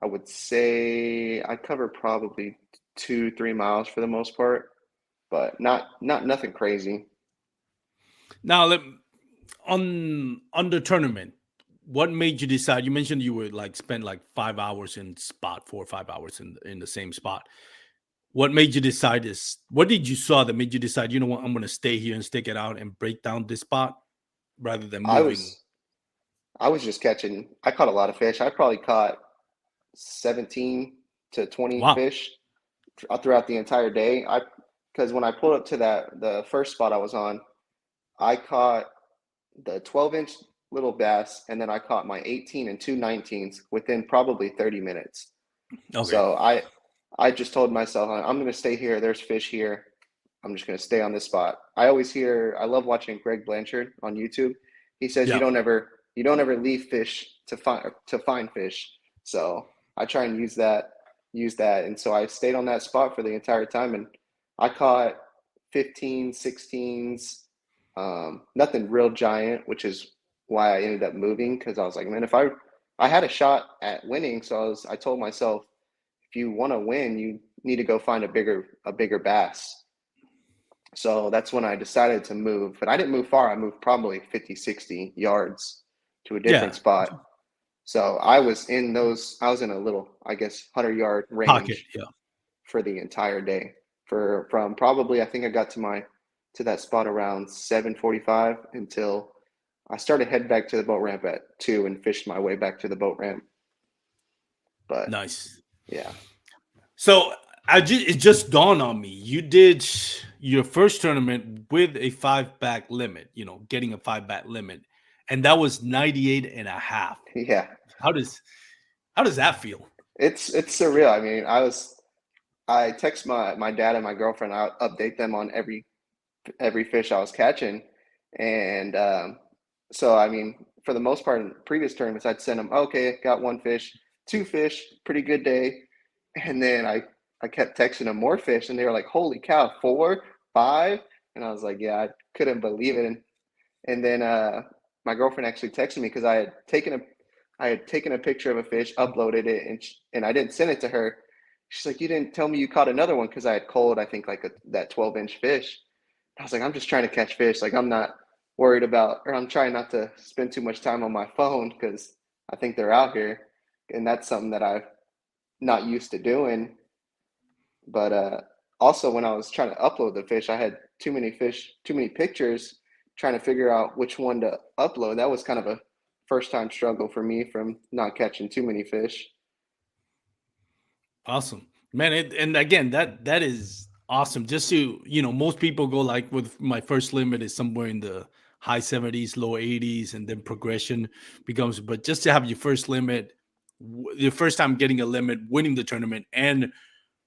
I would say I cover probably 2, 3 miles for the most part, but not nothing crazy. Now, on the tournament, what made you decide? You mentioned you would like spend like 5 hours in spot, 4 or 5 hours in the same spot. What made you decide this? What did you saw that made you decide? You know what? I'm going to stay here and stick it out and break down this spot rather than I moving. was I was just catching. I caught a lot of fish. I probably caught 17 to 20 Wow. fish throughout the entire day. I because when I pulled up to the first spot I was on, I caught the 12-inch little bass, and then I caught my 18 and 2 19s within probably 30 minutes. Okay. So I just told myself I'm going to stay here. There's fish here. I'm just going to stay on this spot. I love watching Greg Blanchard on YouTube. He says Yeah. you don't ever leave fish to find fish. So I try and use that. And so I stayed on that spot for the entire time, and I caught 15, 16s, nothing real giant, which is why I ended up moving because I was like, man, if I had a shot at winning, so I told myself, if you want to win, you need to go find a bigger bass. So that's when I decided to move. But I didn't move far. I moved probably 50, 60 yards to a different Yeah. spot. So I was in a little, I guess, 100-yard Pocket. range Yeah. for the entire day. From probably I think I got to that spot around 7:45 until I started heading back to the boat ramp at 2 and fished my way back to the boat ramp. But Nice. yeah. So it just dawned on me. You did your first tournament with a 5 back limit, getting a 5 back limit. And that was 98 and a half. Yeah. How does how does that feel? It's surreal. I mean, I text my dad and my girlfriend. I update them on every fish I was catching, and so I mean, for the most part, in previous tournaments, I'd send them, okay, got one fish, two fish, pretty good day, and then I kept texting them more fish, and they were like, holy cow, four, five, and I was like, yeah, I couldn't believe it, and then my girlfriend actually texted me because I had taken a picture of a fish, uploaded it, and I didn't send it to her. She's like, you didn't tell me you caught another one because I had called, I think, like that 12-inch fish. I was like, I'm just trying to catch fish. Like, I'm not worried about, or I'm trying not to spend too much time on my phone because I think they're out here. And that's something that I've not used to doing. But also, when I was trying to upload the fish, I had too many fish, too many pictures, trying to figure out which one to upload. That was kind of a first time struggle for me from not catching too many fish. Awesome. Man, and again, that is Awesome. Just to, most people go like with my first limit is somewhere in the high 70s, low 80s, and then progression becomes, but just to have your first limit, your first time getting a limit, winning the tournament, and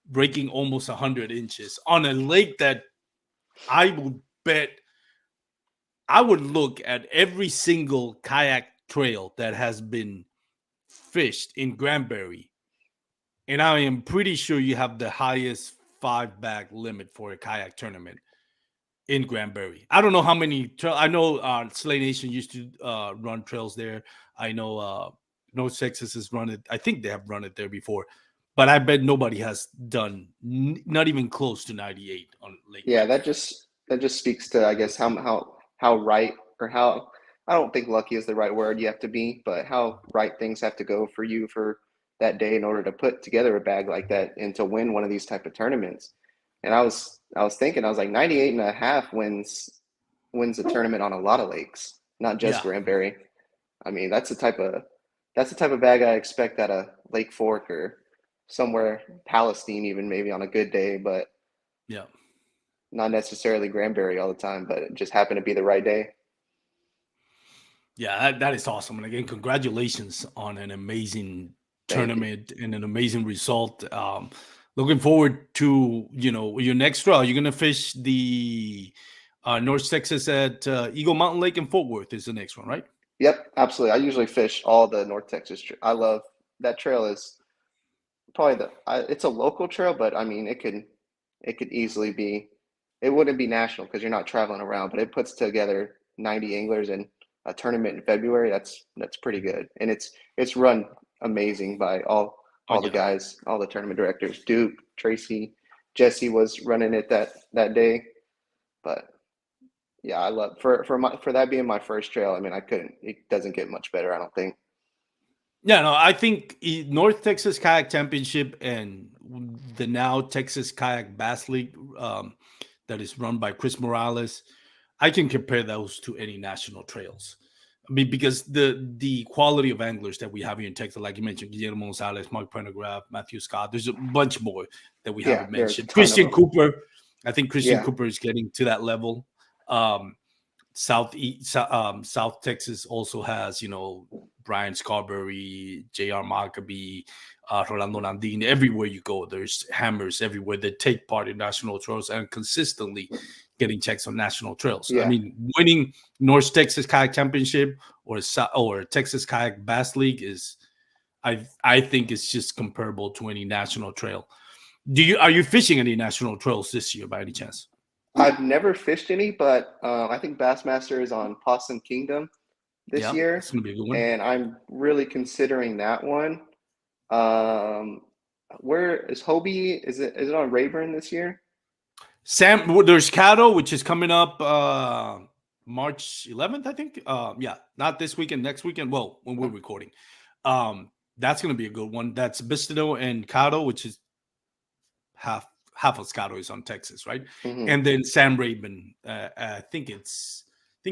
breaking almost 100 inches on a lake that I would bet I would look at every single kayak trail that has been fished in Granbury, and I am pretty sure you have the highest 5 bag limit for a kayak tournament in Granbury. I don't know how many I know Slay Nation used to run trails there. I know North Texas has run it. I think they have run it there before, but I bet nobody has done not even close to 98 on Lake Yeah, Granbury. that just speaks to, I guess, how right, or how, I don't think lucky is the right word you have to be, but how right things have to go for you for that day in order to put together a bag like that and to win one of these type of tournaments. And I was thinking, I was like 98 and a half wins a tournament on a lot of lakes, not just Yeah, Granbury. I mean, that's the type of bag I expect at a Lake Fork or somewhere Palestine, even maybe on a good day, but yeah. not necessarily Granbury all the time, but it just happened to be the right day. Yeah, that is awesome. And again, congratulations on an amazing Thank you. tournament and an amazing result. Looking forward to your next draw. You're gonna fish the North Texas at Eagle Mountain Lake in Fort Worth is the next one, right? Yep, absolutely. I usually fish all the North Texas. I love that trail. Is probably it's a local trail, but I mean it could easily be. It wouldn't be national because you're not traveling around, but it puts together 90 anglers in a tournament in February. That's pretty good, and it's run amazing by Oh all the yeah. guys, all the tournament directors. Duke, Tracy, Jesse was running it that day, but yeah, I love for that being my first trail. I mean, I couldn't. It doesn't get much better, I don't think. Yeah, no, I think North Texas Kayak Championship and the now Texas Kayak Bass League that is run by Chris Morales, I can compare those to any national trails. I mean, because the quality of anglers that we have here in Texas, like you mentioned, Guillermo Gonzalez, Mark Pendergraph, Matthew Scott, there's a bunch more that we Yeah, haven't there's a mentioned. ton of Christian them. Cooper, I think Christian Yeah, Cooper is getting to that level. Um, South Texas also has Brian Scarberry, J.R. Maccabee, Rolando Nandin. Everywhere you go, there's hammers everywhere that take part in national trails and consistently getting checks on national trails. I yeah. mean, winning North Texas Kayak Championship or Texas Kayak Bass League is, I think it's just comparable to any national trail. Are you fishing any national trails this year by any chance? I've never fished any, but I think Bassmaster is on Possum Kingdom this Yeah, year, that's gonna be a good one. and I'm really considering that one. Um, where is Hobie? Is it on Rayburn this year? There's Cattle, which is coming up March 11th, I think. Yeah, not this weekend, next weekend. Well, when we're recording, that's going to be a good one. That's Bistido and Cattle, which is half of Scotto is on Texas, right? Hmm. And then Sam Rayburn. I think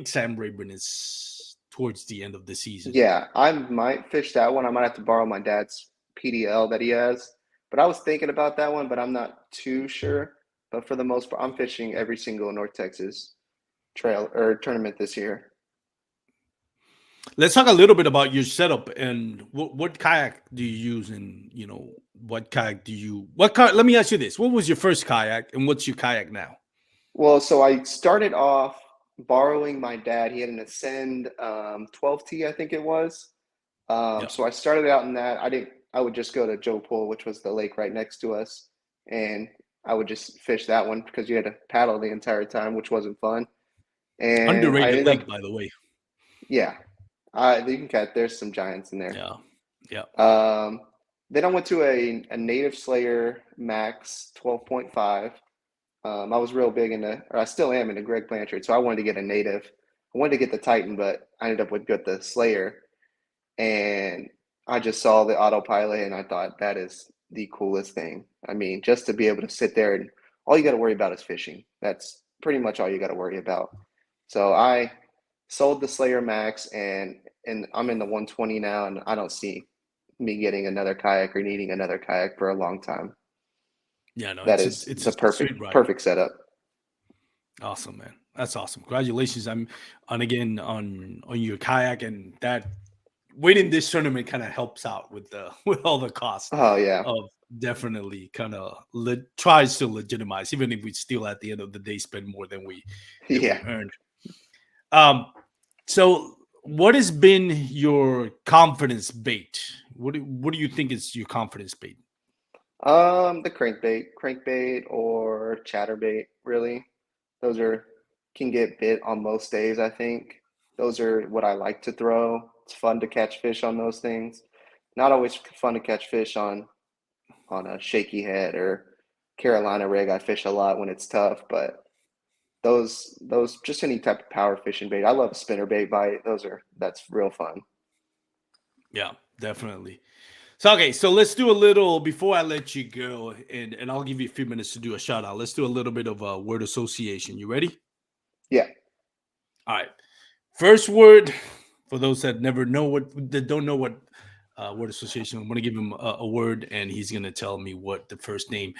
Sam Rayburn is towards the end of the season. Yeah, I might fish that one. I might have to borrow my dad's PDL that he has. But I was thinking about that one, but I'm not too sure. But for the most part, I'm fishing every single North Texas trail or tournament this year. Let's talk a little bit about your setup and what kayak do you use, and what kayak do you what kayak, let me ask you this: what was your first kayak, and what's your kayak now? Well, so I started off borrowing my dad. He had an Ascend 12T, I think it was. Yeah, So I started out in that. I would just go to Joe Pool, which was the lake right next to us, and I would just fish that one because you had to paddle the entire time, which wasn't fun. And I underrated ended up, lake, by the way. yeah, you can catch. There's some giants in there. Yeah, yeah. Um, then I went to a Native Slayer Max 12.5. I was real big into, or I still am into Greg Blanchard, so I wanted to get a native. I wanted to get the Titan, but I ended up with the Slayer, and I just saw the autopilot, and I thought that is the coolest thing. I mean, just to be able to sit there and all you got to worry about is fishing. That's pretty much all you got to worry about. So I sold the Slayer Max, and I'm in the 120 now, and I don't see me getting another kayak or needing another kayak for a long time. Yeah, no, That it's is it's the a sweet ride. perfect setup. Awesome, man. That's awesome. Congratulations. I'm on again on your kayak, and that winning this tournament kind of helps out with the with all the costs Oh yeah, of definitely kind of tries to legitimize, even if we still at the end of the day spend more than yeah. we earned. Um, so what has been your confidence bait? What do you think is your confidence bait? The crankbait or chatterbait, really. Those are can get bit on most days, I think. Those are what I like to throw. It's fun to catch fish on those things. Not always fun to catch fish on a shaky head or Carolina rig. I fish a lot when it's tough, but those just any type of power fishing bait. I love a spinner bait bite. That's real fun. Yeah, definitely. So okay, so let's do a little before I let you go, and I'll give you a few minutes to do a shout out. Let's do a little bit of a word association. You ready? Yeah. All right. First word for those that never know that don't know what word association. I'm going to give him a word, and he's going to tell me what the first name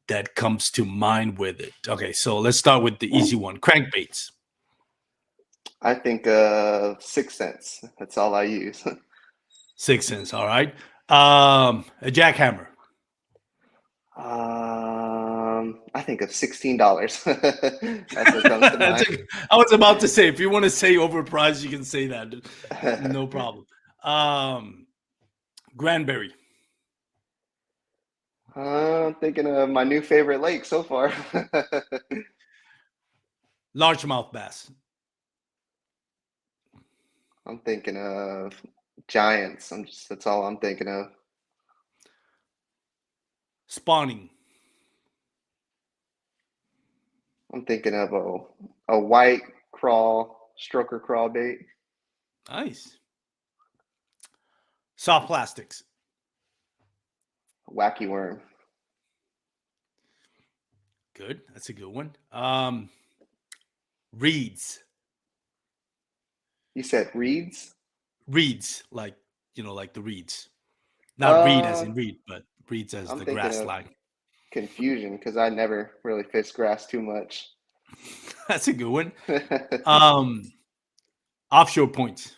that comes to mind with it. Okay, so let's start with the easy one. Crankbaits. I think of 6 cents. That's all I use. 6 cents. All right. A jackhammer. I think of $16. That's what comes to mind. I was about to say, if you want to say overpriced, you can say that. No problem. Granbury. I'm thinking of my new favorite lake so far. Largemouth bass. I'm thinking of giants. That's all I'm thinking of. Spawning. I'm thinking of a white crawl, stroker crawl bait. Nice. Soft plastics. Wacky worm. Good. That's a good one. Reeds. You said reeds? Reeds, like like the reeds. Not reed as Uh, in reed, but reeds as I'm the thinking grass of line. confusion because I never really fish grass too much. That's a good one. Um, Offshore points.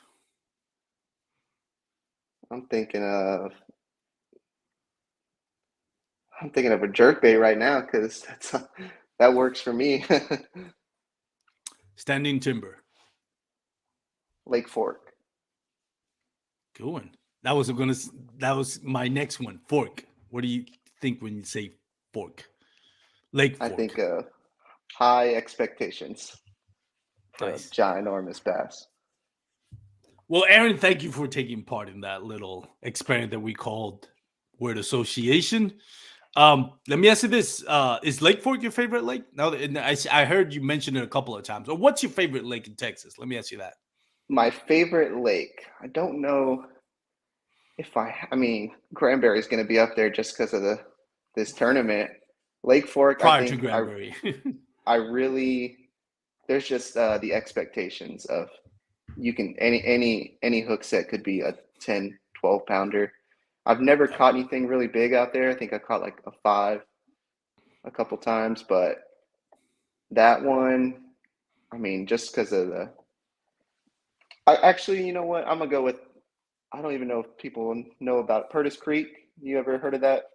I'm thinking of I'm thinking of a jerk bait right now because that works for me. Standing timber. Lake Fork. Good one. That was gonna. That was my next one. Fork. What do you think when you say fork? Lake I think fork. high expectations for a Nice. ginormous bass. Well, Aaron, thank you for taking part in that little experiment that we called word association. Let me ask you this: is Lake Fork your favorite lake? Now, I heard you mention it a couple of times. Or what's your favorite lake in Texas? Let me ask you that. My favorite lake. I don't know if I mean, Granbury is going to be up there just because of this tournament. Lake Fork, I Prior to think Granbury. I really there's just the expectations of you can any hook set could be a 10, 12 pounder. I've never Yeah. caught anything really big out there. I think I caught like a 5 a couple times, but that one, I mean, just because of the I actually, you know what? I'm gonna go with I don't even know if people know about Purtis Creek. You ever heard of that?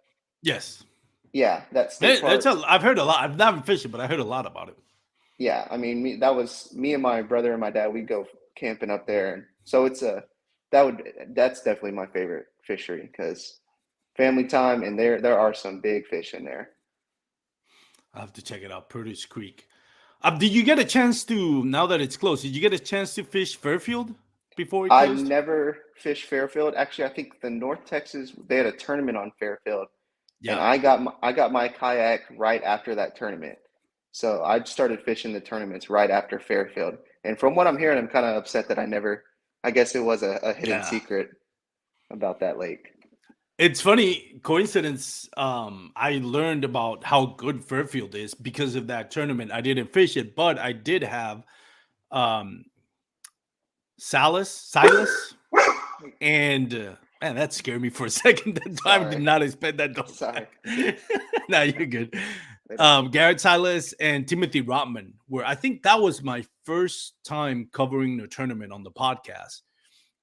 Yes. Yeah, that state That's park. I've heard a lot. I've never fished it, but I heard a lot about it. Yeah, I mean, that was me and my brother and my dad. We'd go camping up there, and so that's definitely my favorite fishery because family time, and there are some big fish in there. I'll have to check it out. Purtis Creek. Did you get a chance to, now that it's closed, did you get a chance to fish Fairfield before it I closed? never fished Fairfield. Actually, I think the North Texas they had a tournament on Fairfield, and Yeah. I got my kayak right after that tournament. So I started fishing the tournaments right after Fairfield. And from what I'm hearing, I'm kind of upset that I never. I guess it was a hidden Yeah. secret about that lake. It's funny coincidence. I learned about how good Fairfield is because of that tournament. I didn't fish it, but I did have um Silas, and Man, that scared me for a second. That time did Sorry. not expect that dog Sorry. tag. No, you're good. They don't know. Garrett Silas and Timothy Rotman, where I think that was my first time covering the tournament on the podcast.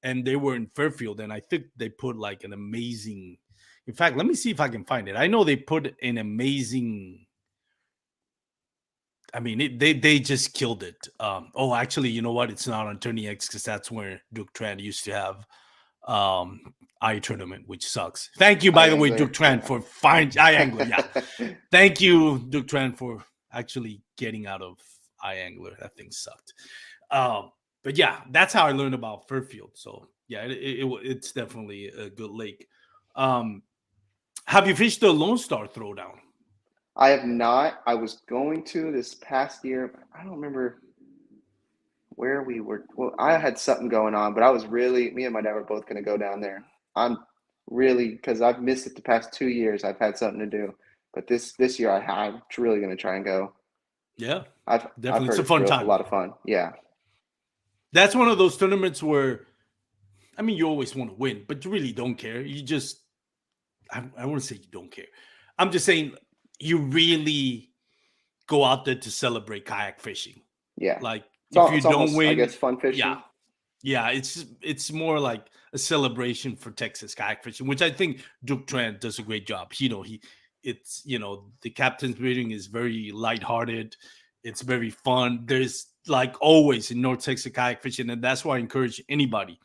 And they were in Fairfield, and I think they put like an amazing. In fact, let me see if I can find it. I know they put an amazing. I mean, they just killed it. Actually, you know what? It's not on Tourney X because that's where Duke Tran used to have I tournament, which sucks. Thank you, by the way, Angler, Duke Tran, for finding I Angler. Yeah, thank you, Duke Tran, for actually getting out of I Angler. That thing sucked. But yeah, that's how I learned about Fairfield. So yeah, it's definitely a good lake. Have you fished the Lone Star Throwdown? I have not. I was going to this past year. I don't remember where we were. Well, I had something going on, but I was really, me and my dad were both going to go down there. I'm really, because I've missed it the past 2 years. I've had something to do, but this year I'm really going to try and go. Yeah, I've definitely. heard It's a fun time. A lot of fun. Yeah. That's one of those tournaments where, I mean, you always want to win, but you really don't care. You just, I wouldn't say you don't care. I'm just saying you really go out there to celebrate kayak fishing. Yeah. Like It's if you don't almost, win, I guess, fun fishing. Yeah, it's more like a celebration for Texas kayak fishing, which I think Duke Tran does a great job. The captain's meeting is very lighthearted. It's very fun. There's like always in North Texas kayak fishing, and that's why I encourage anybody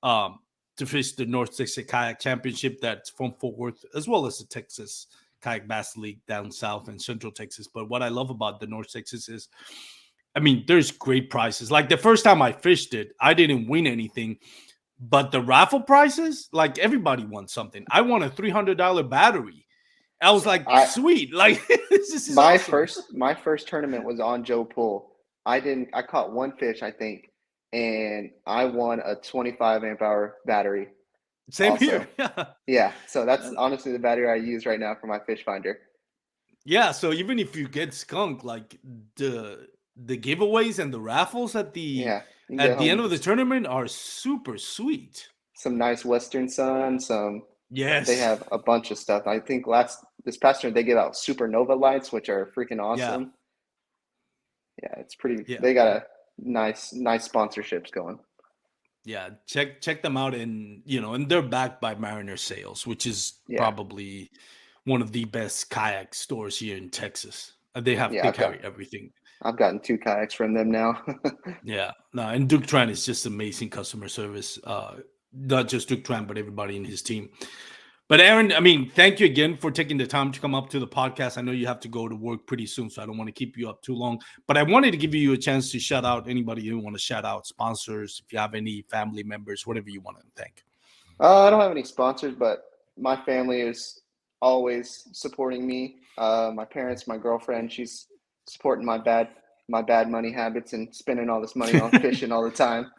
to fish the North Texas Kayak Championship that's from Fort Worth, as well as the Texas Kayak Bass League down south in Central Texas. But what I love about the North Texas is, I mean, there's great prizes. Like the first time I fished it, I didn't win anything, but the raffle prizes, like everybody won something. I won a $300 battery. I was like, sweet. Like this is my awesome. my first tournament was on Joe Pool. I caught one fish, I think, and I won a 25 amp hour battery. Same also. here. Yeah. So that's honestly the battery I use right now for my fish finder. Yeah. So even if you get skunked, like the giveaways and the raffles at the end of the tournament are super sweet. Some nice Western Sun, Yes. They have a bunch of stuff. I think this past year they give out supernova lights, which are freaking awesome. Yeah, it's pretty. Yeah. They got a nice sponsorships going. Yeah, check them out, and they're backed by Mariner Sales, which is probably one of the best kayak stores here in Texas. They carry everything. I've gotten 2 kayaks from them now. Yeah, no, and Duke Tran is just amazing customer service. Not just Duke Tran, but everybody in his team. But Aaron, I mean, thank you again for taking the time to come up to the podcast. I know you have to go to work pretty soon, so I don't want to keep you up too long. But I wanted to give you a chance to shout out anybody you want to shout out, sponsors, if you have any family members, whatever you want to thank. I don't have any sponsors, but my family is always supporting me. My parents, my girlfriend, she's supporting my bad money habits and spending all this money on fishing all the time.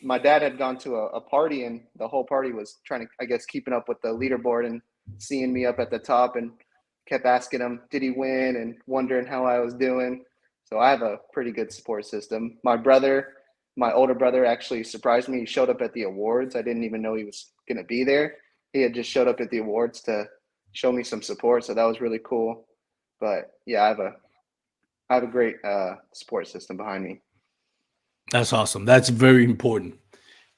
My dad had gone to a party, and the whole party was trying to, I guess, keeping up with the leaderboard and seeing me up at the top, and kept asking him, did he win, and wondering how I was doing. So I have a pretty good support system. My older brother actually surprised me. He showed up at the awards. I didn't even know he was going to be there. He had just showed up at the awards to show me some support. So that was really cool. But yeah, I have a great support system behind me. That's awesome. That's very important.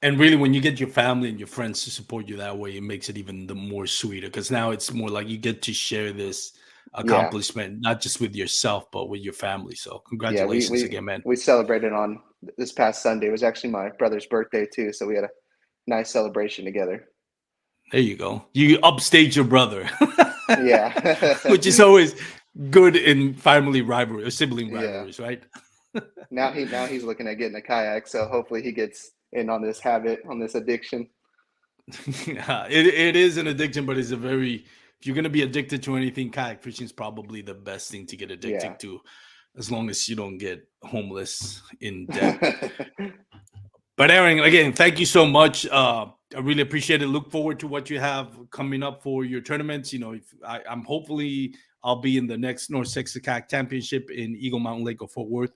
And really, when you get your family and your friends to support you that way, it makes it even the more sweeter, because now it's more like you get to share this accomplishment, not just with yourself, but with your family. So congratulations again, man. We celebrated on this past Sunday. It was actually my brother's birthday too. So we had a nice celebration together. There you go. You upstage your brother. Yeah. Which is always good in family rivalry or sibling rivalries, right? Now he's looking at getting a kayak. So hopefully he gets in on this habit, on this addiction. Yeah, it is an addiction, but it's if you're going to be addicted to anything, kayak fishing is probably the best thing to get addicted to, as long as you don't get homeless in debt. But Aaron, again, thank you so much. I really appreciate it. Look forward to what you have coming up for your tournaments. I'm hopefully I'll be in the next North Texas Kayak Championship in Eagle Mountain Lake or Fort Worth.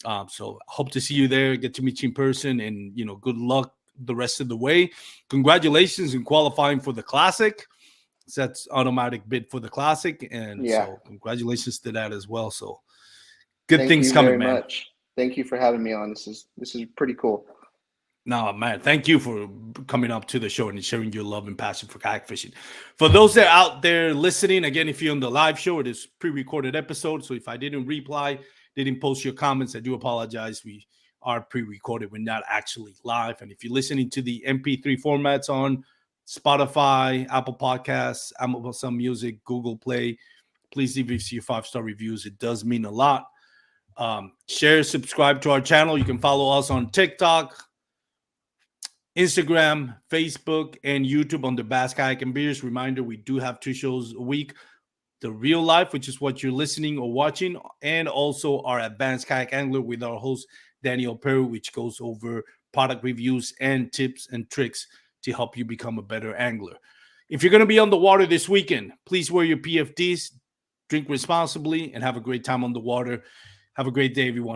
So hope to see you there, get to meet you in person, and good luck the rest of the way. Congratulations in qualifying for the Classic. So that's automatic bid for the Classic, and Yeah. so congratulations to that as well. So good Thank things you coming, very man. much. Thank you for having me on. This is pretty cool. No, man, thank you for coming up to the show and sharing your love and passion for kayak fishing. For those that are out there listening, again, if you're on the live show, it is pre-recorded episode. So if I didn't reply, didn't post your comments, I do apologize. We are pre-recorded. We're not actually live. And if you're listening to the MP3 formats on Spotify, Apple Podcasts, Amazon Music, Google Play, please leave us your 5-star reviews. It does mean a lot. Share, subscribe to our channel. You can follow us on TikTok, Instagram, Facebook, and YouTube on the Bass Kayak and Beers. Reminder, we do have 2 shows a week. The Real Life, which is what you're listening or watching, and also our Advanced Kayak Angler with our host, Daniel Perry, which goes over product reviews and tips and tricks to help you become a better angler. If you're going to be on the water this weekend, please wear your PFDs, drink responsibly, and have a great time on the water. Have a great day, everyone.